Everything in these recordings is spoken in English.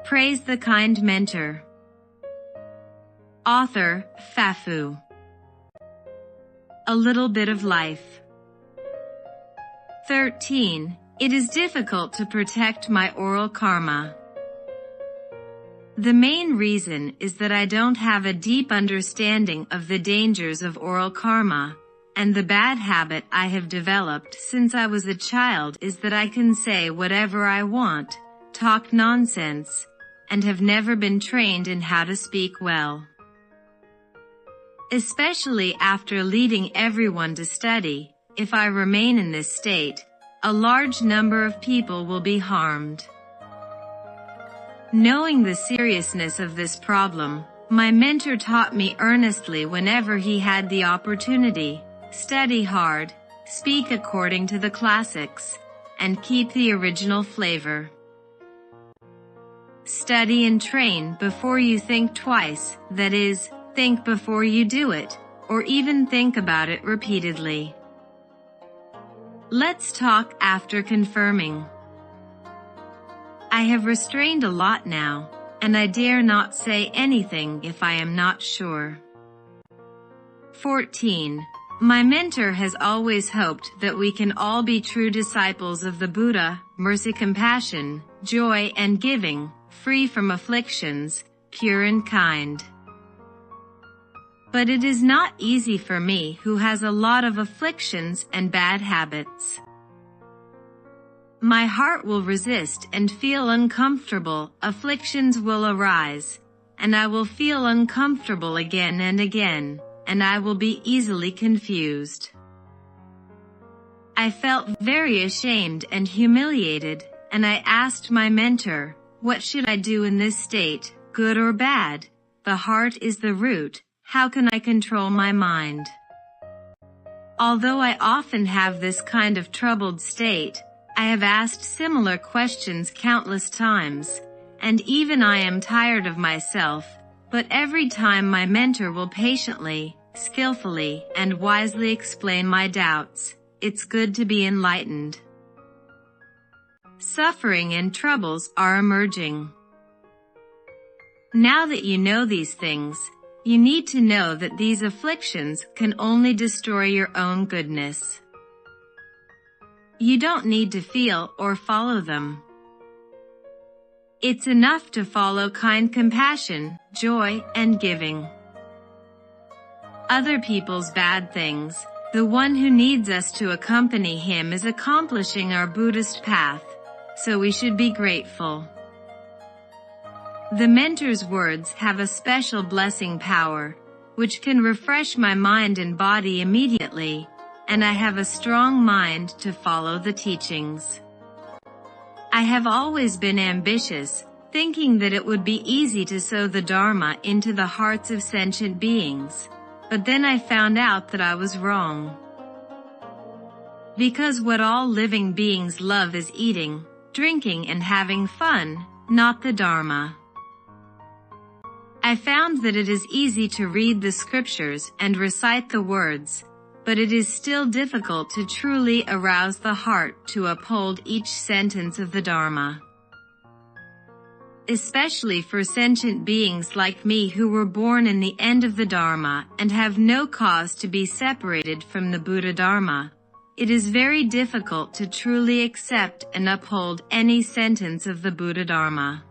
Praise the kind mentor. Author, Fafu. A little bit of life. 13. It is difficult to protect my oral karma. The main reason is that I don't have a deep understanding of the dangers of oral karma, and the bad habit I have developed since I was a child is that I can say whatever I want, talk nonsense, and have never been trained in how to speak well. Especially after leading everyone to study, if I remain in this state, a large number of people will be harmed. Knowing the seriousness of this problem, my mentor taught me earnestly whenever he had the opportunity, study hard, speak according to the classics, and keep the original flavor. Study and train before you think twice, that is, think before you do it, or even think about it repeatedly. Let's talk after confirming. I have restrained a lot now, and I dare not say anything if I am not sure. 14. My mentor has always hoped that we can all be true disciples of the Buddha, mercy, compassion, joy and giving, free from afflictions, pure and kind. But it is not easy for me who has a lot of afflictions and bad habits. My heart will resist and feel uncomfortable, afflictions will arise, and I will feel uncomfortable again and again, and I will be easily confused. I felt very ashamed and humiliated, and I asked my mentor, what should I do in this state, good or bad? The heart is the root, how can I control my mind? Although I often have this kind of troubled state, I have asked similar questions countless times, and even I am tired of myself, but every time my mentor will patiently, skillfully, and wisely explain my doubts. It's good to be enlightened. Suffering and troubles are emerging. Now that you know these things, you need to know that these afflictions can only destroy your own goodness. You don't need to feel or follow them. It's enough to follow kind compassion, joy, and giving. Other people's bad things, the one who needs us to accompany him is accomplishing our Buddhist path, so we should be grateful. The mentor's words have a special blessing power, which can refresh my mind and body immediately, and I have a strong mind to follow the teachings. I have always been ambitious, thinking that it would be easy to sow the Dharma into the hearts of sentient beings, but then I found out that I was wrong. Because what all living beings love is eating, drinking and having fun, not the Dharma. I found that it is easy to read the scriptures and recite the words, but it is still difficult to truly arouse the heart to uphold each sentence of the Dharma. Especially for sentient beings like me who were born in the end of the Dharma and have no cause to be separated from the Buddha Dharma, it is very difficult to truly accept and uphold any sentence of the Buddha Dharma.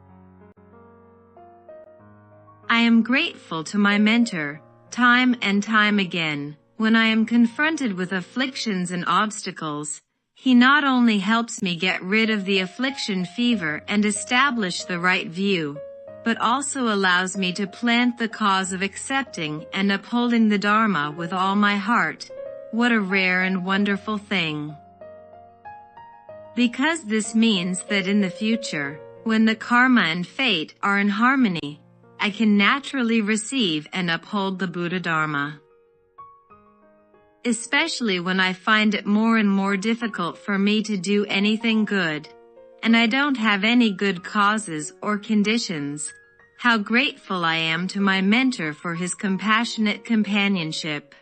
I am grateful to my mentor, time and time again. When I am confronted with afflictions and obstacles, he not only helps me get rid of the affliction fever and establish the right view, but also allows me to plant the cause of accepting and upholding the Dharma with all my heart. What a rare and wonderful thing. Because this means that in the future, when the karma and fate are in harmony, I can naturally receive and uphold the Buddha Dharma. Especially when I find it more and more difficult for me to do anything good, and I don't have any good causes or conditions. How grateful I am to my mentor for his compassionate companionship.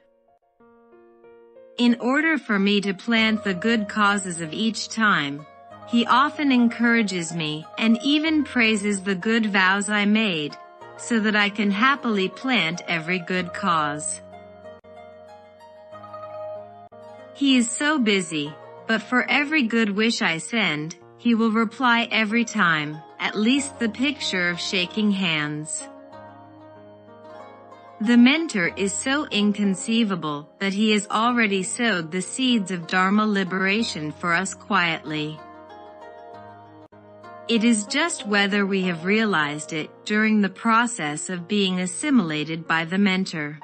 In order for me to plant the good causes of each time, He often encourages me and even praises the good vows I made, so that I can happily plant every good cause. He is so busy, but for every good wish I send, he will reply every time, at least the picture of shaking hands. The mentor is so inconceivable that he has already sowed the seeds of Dharma liberation for us quietly. It is just whether we have realized it during the process of being assimilated by the mentor.